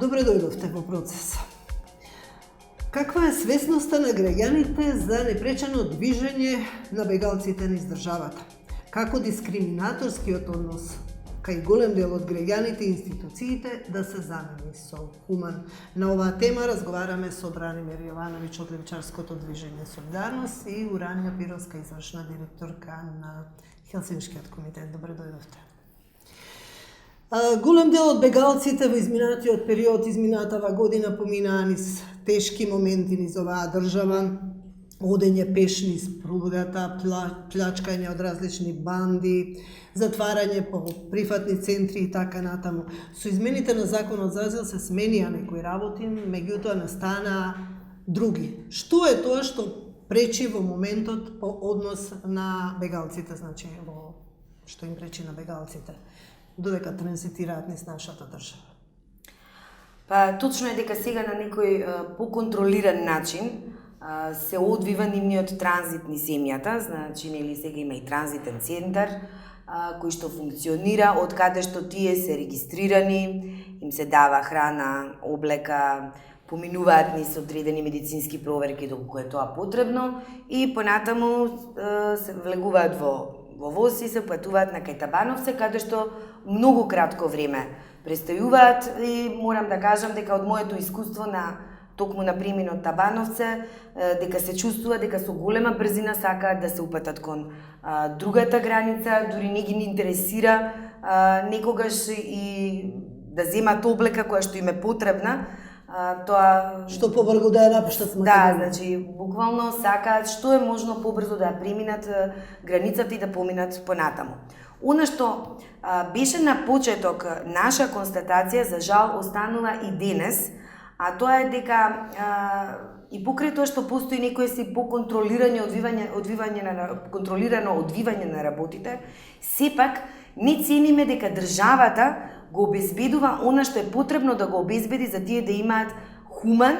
Добре дојдовте во процес. Каква е свесноста на граѓаните за непречено движење на бегалците низ државата? Како дискриминаторскиот однос кај голем дел од граѓаните и институциите да се замени со хуман? На оваа тема разговараме со Бранимир Јовановиќ од Левичарското движење Солидарност и Уранија Пировска, извршна директорка на Хелсиншкиот комитет. Добре дојдовте. Голем дел од бегалците во изминатиот период, изминатава година, поминаа низ тешки моменти низ оваа држава, одење пеш низ пругата, плячкање од различни банди, затварање по прифатни центри и така натаму. Со измените на законот за азил се сменија некои работи, меѓутоа настанаа други. Што е тоа што пречи во моментот по однос на бегалците, значи што им пречи на бегалците додека транзитираат низ нашата држава? Па точно е дека сега на некој поконтролиран начин се одвива нивниот транзит низ земјата, значи нели сега има и транзитен центар кој што функционира, од каде што тие се регистрирани, им се дава храна, облека, поминуваат низ одредени медицински проверки доколку е тоа потребно и понатаму се влегуваат во воз и се патуваат на кај Табановце, каде што многу кратко време престојуваат и морам да кажам дека од моето искуство на токму на преминот Табановце, дека се чувствува дека со голема брзина сакаат да се упатат кон другата граница, дури не ги интересира некогаш и да земат облека која што им е потребна, тоа што побрзо да ја напуштат Македонија. Да, значи буквално сакаат што е можно побрзо да ја преминат границата и да поминат понатаму. Она што беше на почеток наша констатација, за жал останува и денес, а тоа е дека и покрај тоа што постои некој си поконтролирано одвивање на работите, сепак не цениме дека државата го обезбедува она што е потребно да го обезбеди за тие да имаат хуман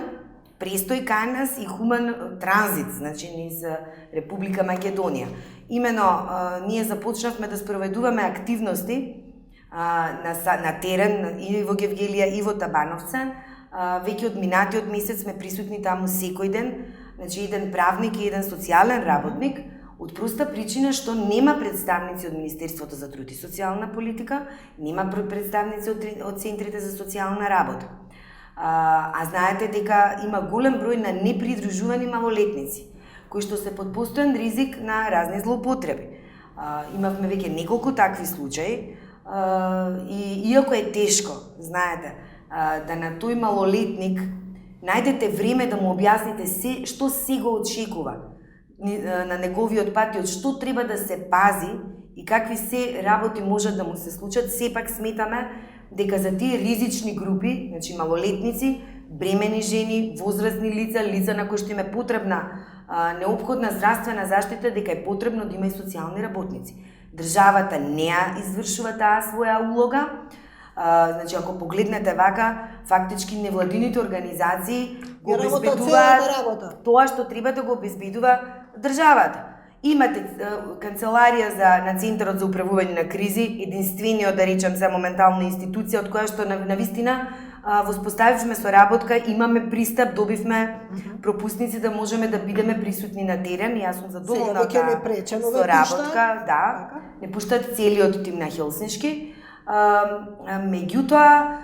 престој кај нас и хуман транзит, значи низ Република Македонија. Имено, ние започнавме да спроведуваме активности на терен и во Гевгелија и во Табановце. Веќе од минатиот месец сме присутни таму секој ден, значи еден правник и еден социјален работник, од проста причина што нема представници од Министерството за труд и социјална политика, нема представници од центрите за социјална работа. А знаете дека има голем број на непридружувани малолетници, кои што се под постојан ризик на разни злоупотреби. Имавме веќе неколку такви случаи и иако е тешко, знаете, да на тој малолетник најдете време да му објасните се што се го очекува на неговиот пат и од што треба да се пази и какви се работи можат да му се случат, сепак сметаме дека за тие ризични групи, значи малолетници, бремени жени, возрастни лица, лица на кои што им е потребна неопходна здравствена заштита, дека е потребно да има и социјални работници. Државата не ја извршува таа своја улога. Значи, ако погледнете вака, фактички невладините организации го обезбедуваат тоа што треба да го обезбедува државата. Имате канцеларија на Центарот за управување на кризи, единствениот, да речем, за моментална институција од која што на вистина воспоставивме соработка, имаме пристап, добивме пропусници да можеме да бидеме присутни на терен и јас сум задоволна од соработка, да, не пуштат целиот тим на Хелсиншки. Меѓутоа,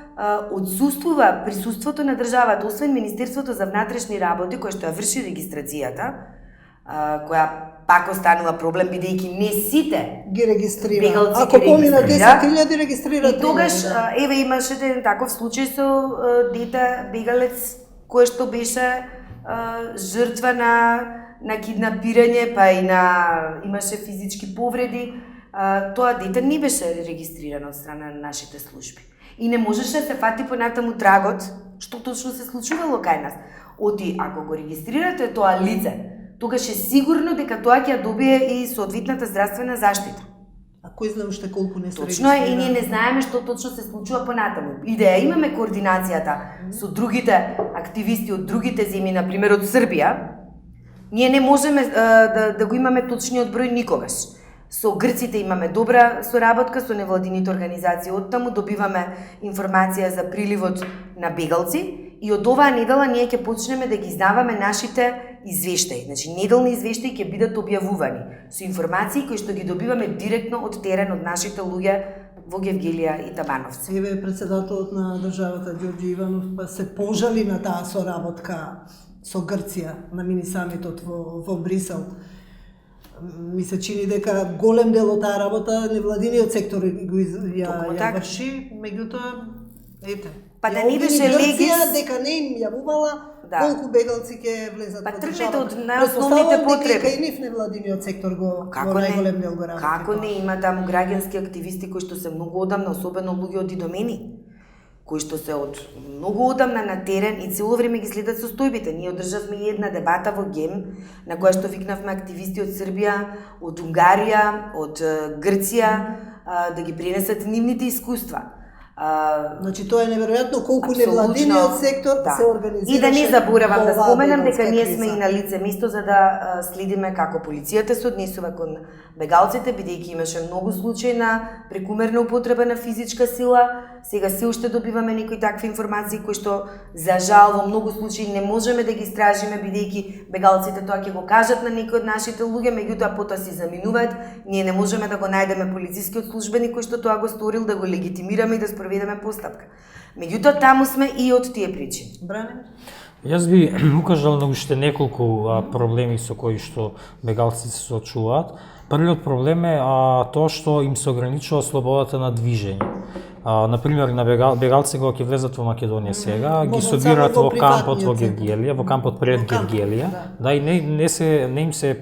одсуствува присуството на државата, освен Министерството за внатрешни работи, кој што ја врши регистрацијата, која пак останува проблем, бидејќи не сите ги регистрира. Бегалци ако помина 10.000 регистрира. И тогаш, еве имаше еден таков случај со дете бегалец кој што беше жртва на киднапирање, па и имаше физички повреди. Тоа дете не беше регистрирано од страна на нашите служби. И не можеше да се фати понатаму трагот што точно се случувало кај нас. Оти, ако го регистрирате тоа лице, тогаш е сигурно дека тоа ќе ја добие и соодветната здравствена заштита. А кој знам уште колку не се точно е, и ние не знаеме што точно се случува понатаму. И да ја имаме координацијата со другите активисти од другите земји, например од Србија, ние не можеме да го имаме точниот број никогаш. Со грците имаме добра соработка, со невладините организации оттаму добиваме информација за приливот на бегалци и од оваа недела ние ќе почнеме да ги издаваме нашите извештаи. Значи, неделни извештаи ќе бидат објавувани со информации кои што ги добиваме директно од терен од нашите луѓе во Гевгелија и Табановци. Еве председателот на државата Ѓорѓе Иванов па се пожали на таа соработка со Грција на мини самитот во Брисел. Ми се чини дека голем дел од таа работа невладиниот сектор ја така. врши, меѓутоа ете. Па да ја не обвини беше Грција легис дека не им јавувала Да. колку бегалци ќе влезат Па во тргнете државата. од најосновните Претпоставувам дека потреби. и нив невладиниот сектор го Како во не? најголем дел го работи. Како не, има таму граѓански активисти кои што се многу одамна, особено луѓе од Идомени, кои што се од многу одамна на терен и цело време ги следат состојбите. Ние одржавме и една дебата во ГЕМ, на која што викнавме активисти од Србија, од Унгарија, од Грција, да ги пренесат нивните искуства. Значи тоа е неверојатно колку Апсолутно, невладиниот сектор да. се организира. И да не заборавам да споменам дека ние криза. сме и на лице место за да следиме како полицијата се однесува кон бегалците, бидејќи имаше многу случаи на прекумерна употреба на физичка сила. Сега се уште добиваме некои такви информации кои што за жал во многу случаи не можеме да ги истражиме бидејќи бегалците тоа ќе го кажат на некои од нашите луѓе, меѓутоа потоа си заминуваат. Ние не можеме да го најдеме полицискиот службеник кој што тоа го сторил, да го легитимираме и да проведеме постапка. Меѓутоа, таму сме и од тие причини. Бране? Јас би укажал на уште неколку проблеми со кои што бегалците се соочуваат. Првиот проблем е тоа што им се ограничува слободата на движење. Например, на бегалци кога ќе влезат во Македонија сега, ги собираат во кампот во Гевгелија, во кампот пред Гевгелија, да, и не им се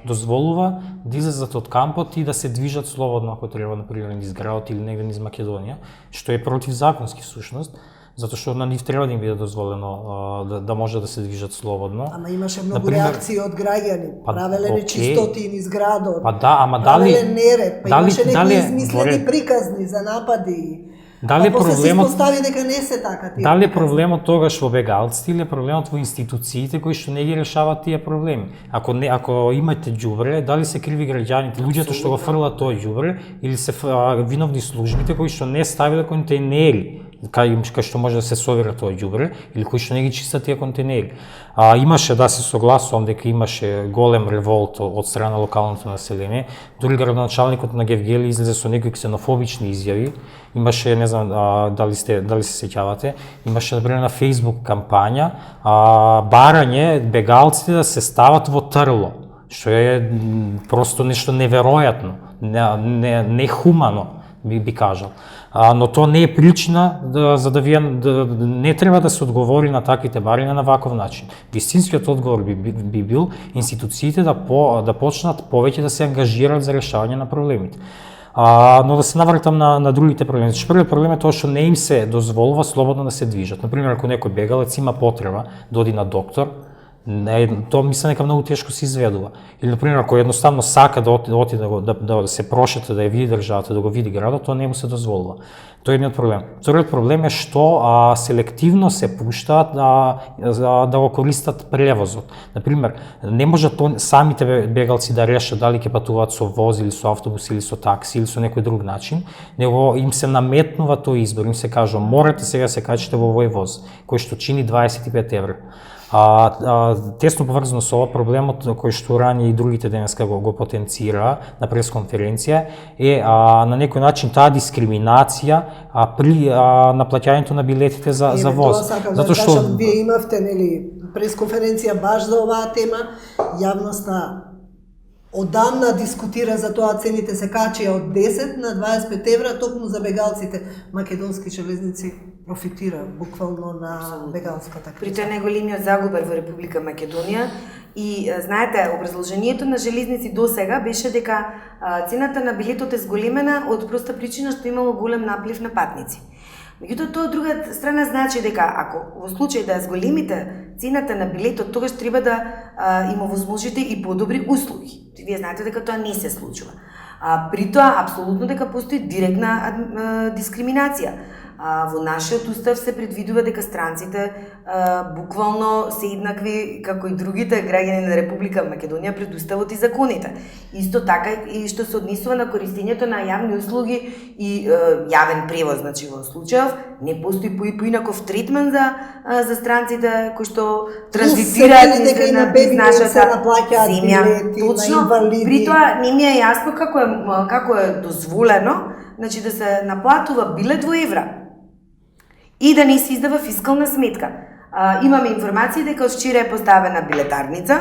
дозволува да излезат од кампот и да се движат слободно ако треба, например, низ градот или негде низ Македонија, што е противзаконски всушност, затоа што на нив треба да им биде дозволено да може да се движат слободно. Ама имаше многу Например, реакции од граѓани, правеле окей. нечистоти низ градот. Па да, ама правеле неред, па имаше некои дали измислени приказни за напади. Дали па после се проблемот испостави дека не се така тие. Дали е проблемот тогаш во бегалците или е проблемот во институциите кои што не ги решаваат тие проблеми? Ако имате џубре, дали се криви граѓаните, луѓето што го фрлат тоа џубре, или се виновни службите кои што не ставиле контейнери кај што може да се совира тоа ѓубре или кои што не ги чистат тие контейнери. Имаше, да се согласувам дека имаше голем револт од страна на локалното население. Дури градоначалникот на Гевгелија излезе со некои ксенофобични изјави. Имаше, не знам дали се сеќавате, имаше например на Facebook кампања барање бегалците да се стават во трло, што е просто нешто неверојатно, нехумано би кажал. Но тоа не е причина за да не треба да се одговори на таквите барања на ваков начин. Вистинскиот одговор би бил институциите да почнат повеќе да се ангажираат за решавање на проблемите. Но да се навратам на другите проблеми. Првиот проблем е тоа што не им се дозволува слободно да се движат. Например, ако некој бегалец има потреба да оди на доктор, тоа мислам дека многу тешко се изведува. Или, например, ако едноставно сака да оди да се прошета, да ја види државата, да го види градот, тоа не му се дозволува. Тоа е едниот проблем. Вториот проблем е што селективно се пуштаат да го користат превозот. Например, не може самите бегалци да решат дали ќе патуваат со воз или со автобус или со такси или со некој друг начин, него им се наметнува тој избор, им се кажува морате сега се качите во овој воз, кој што чини 25 евра. Тесно поврзано со ова проблемот кој што рани и другите денеска го потенцира на пресконференција е на некој начин таа дискриминација при наплаќањето на билетите за воз. Затоа што вие имавте пресконференција баш за оваа тема, јавноста одамна дискутира за тоа, цените се качија од 10 на 25 евра токму за бегалците. Македонски железници профитира буквално на бегалската криза. При тоа најголемиот загубар во Република Македонија и знаете, образложението на железници до сега беше дека цената на билетот е зголемена од проста причина што имало голем наплив на патници. Меѓутоа, тоа од друга страна значи дека ако во случај да зголемите цената на билетот, тогаш треба да им овозможите и подобри услуги. Вие знаете дека тоа не се случува. При тоа, апсолутно дека постои директна дискриминација. Во нашиот устав се предвидува дека странците буквално се еднакви како и другите граѓани на Република Македонија пред уставот и законите. Исто така и што се однесува на користењето на јавни услуги и јавен превоз, значи во случајов не постои поинаков третман за странците кои што транзитираат низ нашата земја. Точно, при тоа не ми е јасно како е дозволено, значи да се наплатува билет во евра и да не се издава фискална сметка. Имаме информација дека од вчера е поставена билетарница,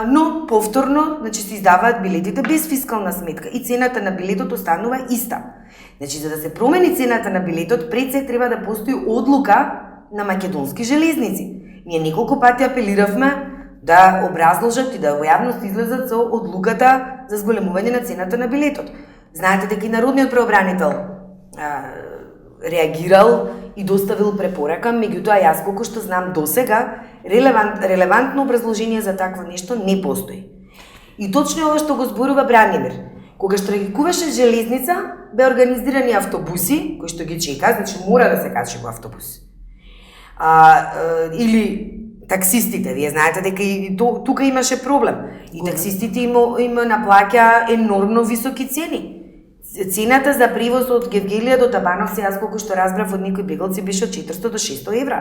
но повторно, значи се издаваат билетите без фискална сметка и цената на билетот останува иста. Значи за да се промени цената на билетот, пред се треба да постои одлука на Македонски железници. Ние неколку пати апелиравме да образложат и да во јавност излезат со одлуката за зголемување на цената на билетот. Знаете дека и Народниот правобранител реагирал и доставил препорака, меѓутоа јас колку што знам досега, релевантно образложение за такво нешто не постои. И точно ова што го зборува Бранимир. Кога штрajkуваше железница, бе организирани автобуси кои што ги чека, значи мора да се качи во автобус. Или таксистите, вие знаете дека и тука имаше проблем. И таксистите им наплаќа енормно високи цени. Цената за превоз од Гевгелија до Табановци, јас колку што разбрав од некои бегалци, беше од 400 до 600 евра.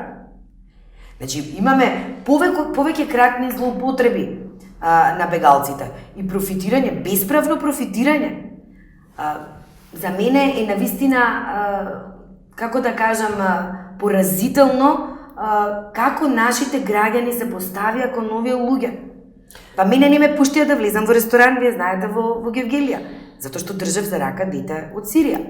Значи, имаме повеќе кратни злоупотреби на бегалците и профитирање, бесправно профитирање. За мене е навистина, како да кажам, поразително како нашите граѓани се поставија кон овие луѓе. Па мене не ме пуштија да влезам во ресторан, вие знаете, во Гевгелија, затоа што држав за рака дете од Сирија.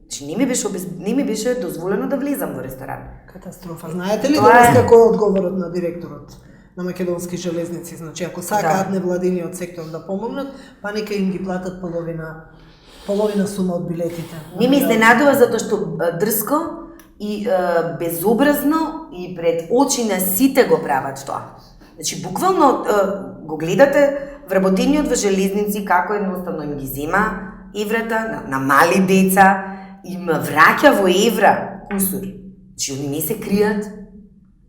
Значи не ми беше дозволено да влезам во ресторан. Катастрофа. Знаете ли денес како е одговорот на директорот на Македонски железници? Значи ако сакаат невладиниот сектор да помогнат, па нека им ги платат половина сума од билетите. Не ме изненадува затоа што дрско и безобразно и пред очи на сите го прават тоа. Значи буквално го гледате вработениот во железници како едноставно им ги зема еврата на мали деца, им враќа во евра кусур. Значи они не се кријат.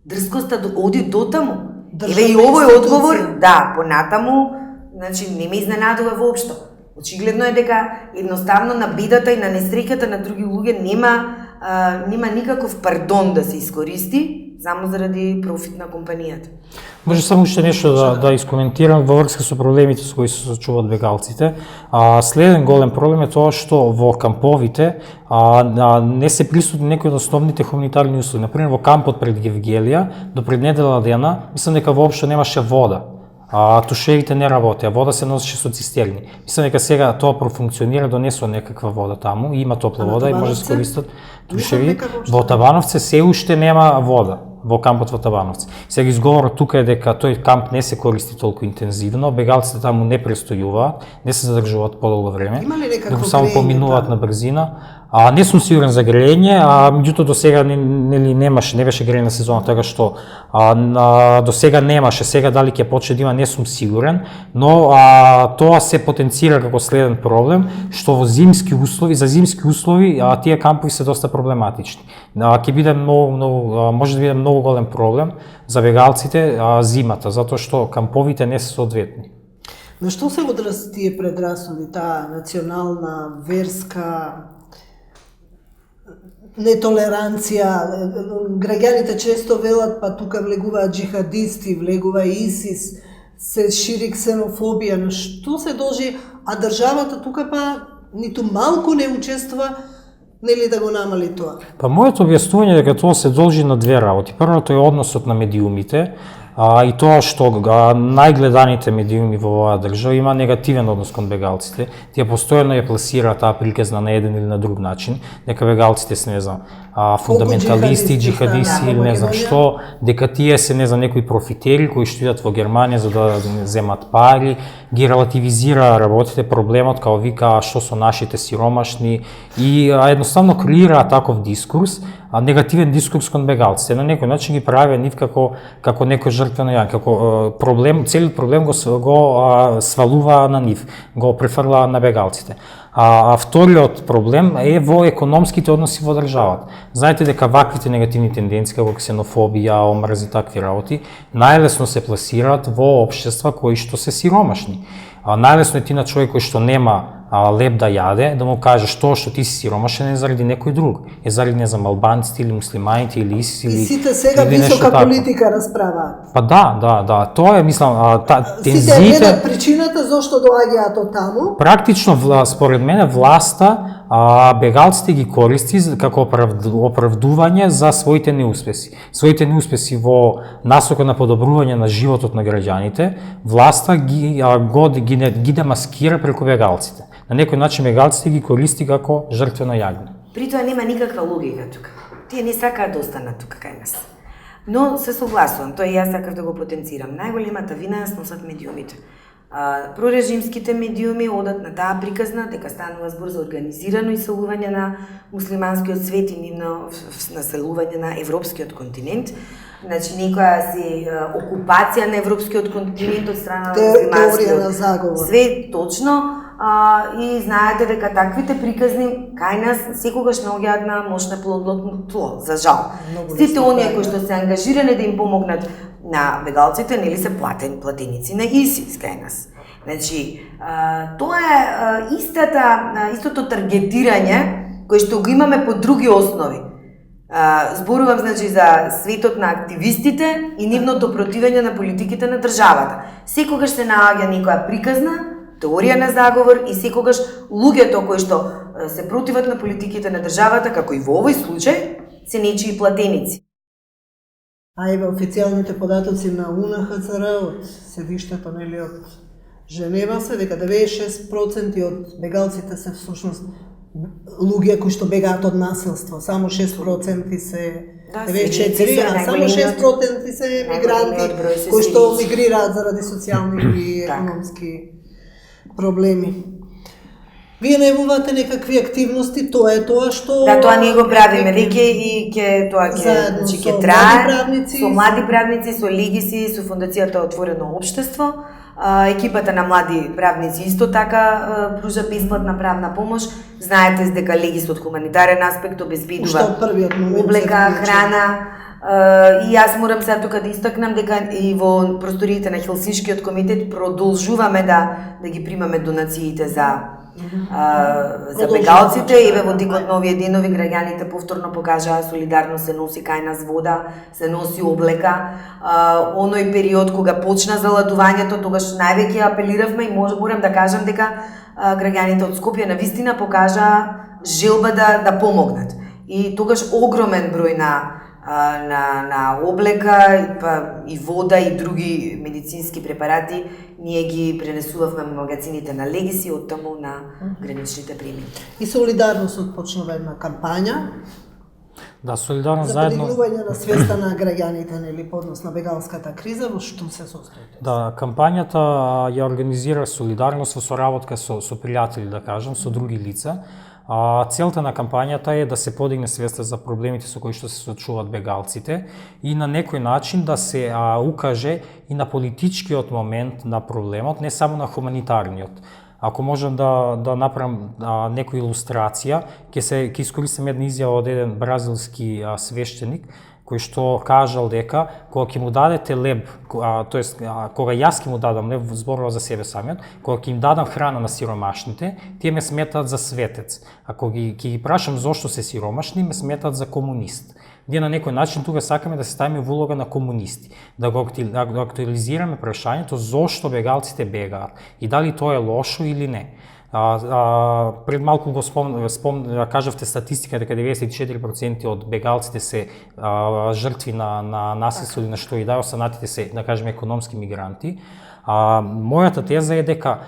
Дрскоста оди до таму. Еве и овој одговор, да, понатаму, значи не ме изненадува воопшто. Очигледно е дека едноставно на бедата и на несреќата на други луѓе нема никаков пардон да се искористи само заради профит на компанијата. Може само уште нешто да искоментирам во врска со проблемите со кои се соочуваат бегалците. Следен голем проблем е тоа што во камповите не се присутни некои од основните хуманитарни услуги. Например, во кампот пред Гевгелија до пред недела дена, мислам дека воопшто немаше вода. Тушевите не работеа, вода се носеше со цистерни. Мислам дека сега тоа профункционира, донесува некаква вода таму, и има топла вода и може да се користат тушеви. Во Табановци се уште нема вода во кампот во Табановци. Сега изговорот тука е дека тој камп не се користи толку интензивно, бегалците таму не престојуваат, не се задржуваат подолго време, дека само поминуваат на брзина. Не сум сигурен за грејење, меѓутоа до сега не беше грејна сезона, така што до сега немаше, сега дали ќе почне да има не сум сигурен, но тоа се потенцира како следен проблем, што за зимски услови тие кампови се доста проблематични. Ќе биде може да биде многу голем проблем за бегалците зимата, затоа што камповите не се соодветни. На што се одраз тие предрасуди, таа национална, верска нетолеранција? Граѓаните често велат, па тука влегуваат джихадисти, влегува ИСИС, се шири ксенофобија. На што се должи, а државата тука па ниту малку не учествува, нели да го намали тоа? Па моето објаснување е дека тоа се должи на две работи. Првото е односот на медиумите, и тоа што најгледаните медиуми во оваа држава има негативен однос кон бегалците. Тие постојано ја пласираат таа приказна на еден или на друг начин, дека бегалците се, не знам, фундаменталисти, джихадисти или не знам што, дека тие се, не знам, некои профитери кои што идат во Германија за да земат пари, ги релативизира работите, проблемот, као вика што со нашите сиромашни, и едноставно креира таков дискурс, негативен дискурс кон бегалците. На некој начин ги прави нив како некој жртвено јање, како проблем, целиот проблем го свалува на нив, го префрла на бегалците. А вториот проблем е во економските односи во државата. Знаете дека ваквите негативни тенденции, како ксенофобија, омраз и такви работи, најлесно се пласираат во општества кои што се сиромашни. Најлесно е ти на човек кој што нема леп да јаде, да му кажеш тоа што ти си сиромашен е заради некој друг. Е заради не знам албанците или муслиманите или ИСИС или И сите сега или нешто висока тако. политика расправаат. Па да, тоа е, мислам, Сите тензиите... гледат причината зошто доаѓаат од таму. Практично, според мене, власта бегалците ги користи како оправдување за своите неуспеси. Своите неуспеси во насока на подобрување на животот на граѓаните, власта ги демаскира преку бегалците. На некој начин бегалците ги користи како жртвена јагна. При тоа нема никаква логика тука. Тие не сакаат да останат тука кај нас. Но се согласувам, тоа и јас сакав да го потенцирам. Најголемата вина ја сносат медиумите. Прорежимските медиуми одат на таа приказна дека станува збор за организирано иселување на муслиманскиот свет и нивно населување на европскиот континент. Значи некоја си окупација на европскиот континент од страна на Теорија на муслиманскиот заговор. свет, точно. И знаете дека таквите приказни кај нас секогаш наоѓаат на мощно плодлотно тло, за жал. Сите оние кои што се ангажирани да им помогнат на бегалците, нели се платеници на ИСИС кај нас. Значи, тоа е истото таргетирање кој што го имаме по други основи. Зборувам значи за светот на активистите и нивното противење на политиките на државата. Секогаш се наоѓа некоја приказна, теорија на заговор и секогаш луѓето кои што се противат на политиките на државата, како и во овој случај, се нечии платеници. А и во официјалните податоци на УНХЦР од седиштето нели од Женева се дека 96% од бегалците се всушност луѓе кои што бегаат од насилство, само 6% се 94, а само 6% се мигранти кои што мигрираат заради социјални и економски проблеми. Вие најавувате некакви активности, тоа е тоа што... Да, тоа ние го правиме веќе и ќе трае со млади правници, со Легиси, со Фондацијата Отворено општество. Екипата на млади правници исто така пружа бесплатна правна помош. Знаете дека Легис од хуманитарен аспект обезбедува облека, храна. И јас морам сега тука да истакнам дека и во просториите на Хелсиншкиот комитет продолжуваме да ги примаме донациите за бегалците и во текот на овие денови граѓаните повторно покажаа солидарност, се носи кај нас вода, се носи облека. Оној период кога почна заладувањето, тогаш највеќе апелиравме и морам да кажам дека граѓаните од Скопје навистина покажаа желба да помогнат. И тогаш огромен број на облека и вода и други медицински препарати ние ги пренесувавме во магазините на Легис и оттаму на граничните премии. И солидарност почнува една кампања. Да, солидарност за заедно... подигнување на свеста на граѓаните, нели, по однос на бегалската криза, во што се состои? Да, кампањата ја организира солидарност во соработка со пријатели, да кажам, со други лица. Целта на кампањата е да се подигне свеста за проблемите со кои што се соочуваат бегалците и на некој начин да се укаже и на политичкиот момент на проблемот, не само на хуманитарниот. Ако можам да направам некоја илустрација, ќе искористам една изјава од еден бразилски свештеник кој што кажал дека кога ќе му дадете леб, тоест кога јас ќе му дадам леб, зборува за себе самиот, кога ќе им дадам храна на сиромашните, тие ме сметаат за светец. А кога ќе ги прашам зошто се сиромашни, ме сметаат за комунист. Ние на некој начин тука сакаме да се ставиме во улога на комунисти, да го актуализираме прашањето зошто бегалците бегаат и дали тоа е лошо или не. Пред малку го кажавте статистика дека 94% од бегалците се жртви на насилство или на што и да, останатите се, да кажеме, економски мигранти. Мојата теза е дека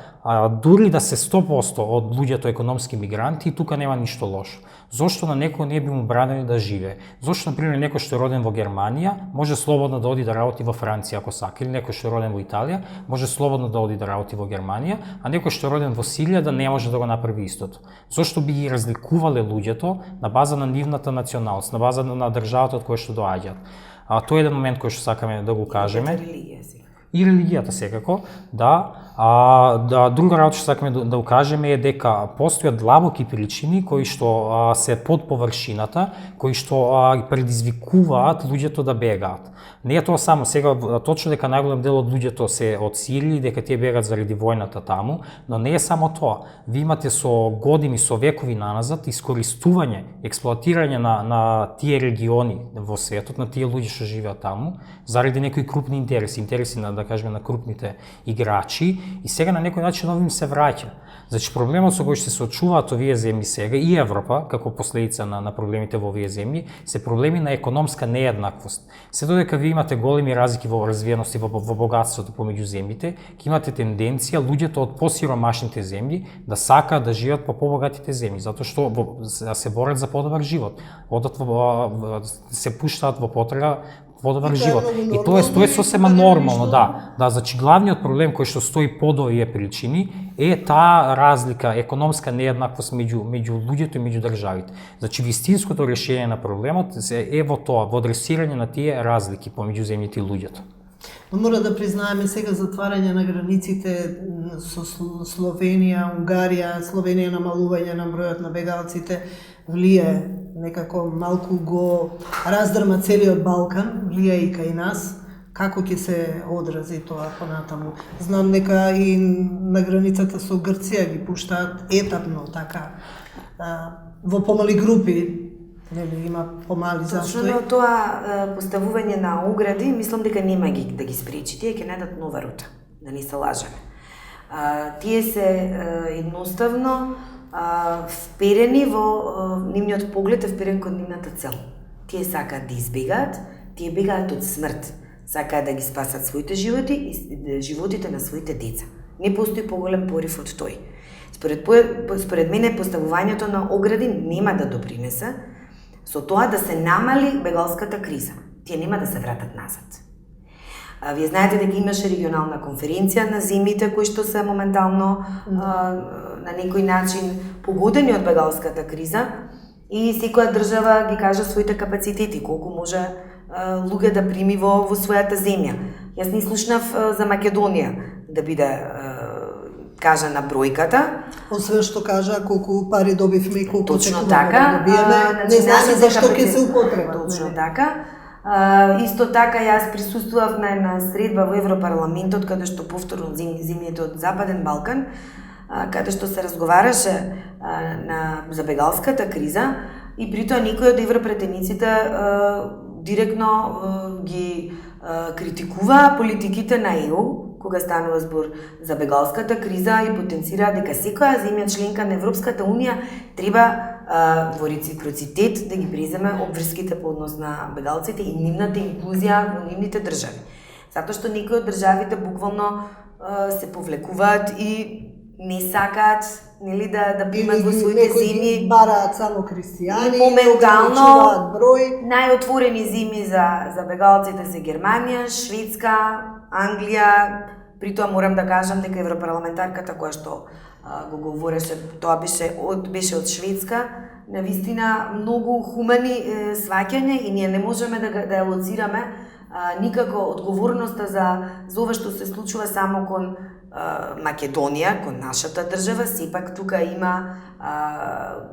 дури да се 100% од луѓето економски мигранти, тука нема ништо лошо. Зошто на некој не би му бранили да живее? Зошто, например, некој што е роден во Германија, може слободно да оди да работи во Франција ако сака, или некој што е роден во Италија, може слободно да оди да работи во Германија, а некој што е роден во Сирија да не може да го направи истото. Зошто би ги разликувале луѓето на база на нивната националност, на база на државата од која што доаѓаат? Тоа е еден момент кој што сакаме да го кажеме. И религијата секако, да. Друга работа што сакаме да укажеме е дека постојат длабоки причини кои што се под површината, кои што предизвикуваат луѓето да бегаат. Не е тоа само сега точно дека најголем дел од луѓето се од Сирија, дека тие бегаат заради војната таму, но не е само тоа. Ви имате со години, со векови наназад искористување, експлоатирање на тие региони во светот, на тие луѓе што живеат таму, заради некои крупни интереси на, да кажеме, на крупните играчи, и сега на некој начин овим се враќа. Значи проблемот со кој што се соочуваат овие земји сега и Европа како последица на проблемите во овие земји се проблеми на економска нееднаквост. Се додека ви имате големи разлики во развиеност и во богатството помеѓу земјите, ќе имате тенденција луѓето од посиромашните земји да сакаат да живеат по побогатите земји, затоа што се борат за подобар живот. Се пуштаат во потрага подобар живот. И тоа е сосема нормално, да. Да, значи главниот проблем кој што стои под овие причини е таа разлика, економска нееднаквост меѓу луѓето и меѓу државите. Значи вистинското решение на проблемот е во тоа, во адресирање на тие разлики помеѓу земјите и луѓето. Но мора да признаеме сега затварање на границите со Словенија, Унгарија, Словенија намалување на бројот на бегалците влие некако малку го раздрма целиот Балкан, влие и кај нас. Како ќе се одрази тоа понатаму? Знам дека и на границата со Грција ги пуштаат етапно така во помали групи. Нели има помали застои. Точно тоа поставување на огради, мислам дека нема да ги спречи. Тие ќе најдат нова рута, да не се лажеме. Тие се едноставно вперени во нивниот поглед, е вперен кон нивната цел. Тие сакаат да избегаат, тие бегаат од смрт. Сакаат да ги спасат своите животи и животите на своите деца. Не постои поголем порив од тој. Според мене поставувањето на огради нема да допринесе со тоа да се намали бегалската криза. Тие нема да се вратат назад. Вие знаете дека имаше регионална конференција на земјите кои што се моментално на некој начин погодени од бегалската криза и секоја држава ги кажа своите капацитети, колку може луѓе да прими во својата земја. Јас не слушнав за Македонија да биде кажана бројката. Освен што кажа колку пари добивме и колку точно така, да добиеме, не знаеме зашто ќе се употребат. Точно така. Исто така јас присуствував на една средба во Европарламентот каде што повторно земјите од Западен Балкан, каде што се разговараше за бегалската криза и при тоа некои од европретениците директно ги критикува политиките на ЕУ кога станува збор за бегалската криза и потенцира дека секоја земја членка на Европската Унија треба во реципроцитет да ги преземе обврските по однос на бегалците и нивната инклузија во нивните држави. Затоа што некои од државите буквално се повлекуваат и не сакаат, нели, да примат во своите земји. Бараат само христијани, моментално најотворени земји за бегалците се Германија, Шведска, Англија. При тоа морам да кажам дека европарламентарката која што го говореше, тоа беше од Шведска, навистина многу хумани сваќање и ние не можеме да ја лоцираме никако одговорноста за ова што се случува само кон Македонија, кон нашата држава. Сепак тука има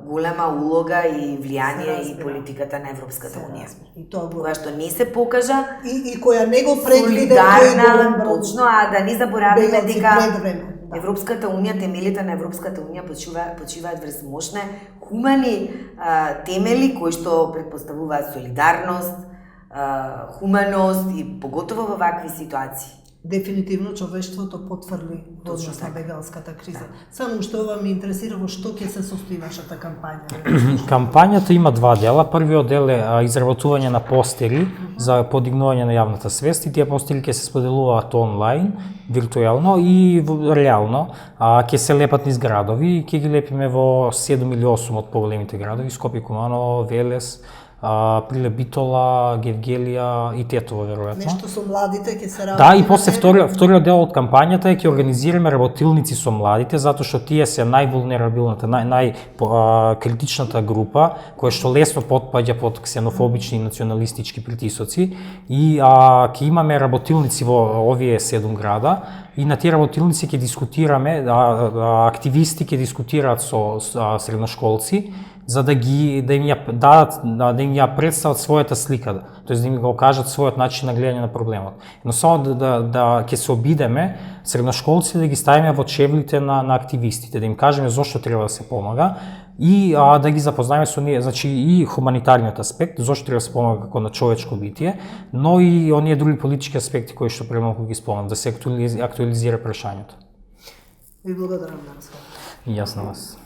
голема улога и влијание и политиката на Европската Унија. Која што не се покажа и која не го предвиде солидарна, точно, да не забораваме дека Европската Унија, темелите на Европската Унија почиваат врз мощни хумани темели кои што претпоставуваат солидарност, хуманост и поготово во вакви ситуации. Дефинитивно човештвото потврди однос на бегалската криза. Само што ова ме интересира во што ќе се состои вашата кампања? Кампањата има два дела. Првиот дел е изработување на постери за подигнување на јавната свест и тие постери ќе се споделуваат онлайн, виртуелно и реално. Ќе се лепат низ градови и ќе ги лепиме во 7 или 8 од поголемите градови: Скопје, Куманово, Велес, Приле Битола, Гевгелија и Тетово, веројатно. Нешто со младите ќе се работи. Да, и после вториот дел од кампањата е ќе организираме работилници со младите, затоа што тие се највулнерабилната, критичната група, која што лесно потпаѓа под ксенофобични и националистички притисоци, и ќе имаме работилници во овие 7 града, и на тие работилници ќе дискутираме, активисти ќе дискутираат со средношколци, за да им ја представат својата слика, тоест да им го кажат својот начин на гледање на проблемот. Но само да ќе се обидеме средношколци да ги ставиме во чевлите на активистите, да им кажеме зошто треба да се помага и да ги запознаеме со ние, значи и хуманитарниот аспект, зошто треба да се помага како на човечко битие, но и оние други политички аспекти кои што премалку ги спомнам, да се актуализира прашањето. Ви благодарам на разговор. И јас на вас.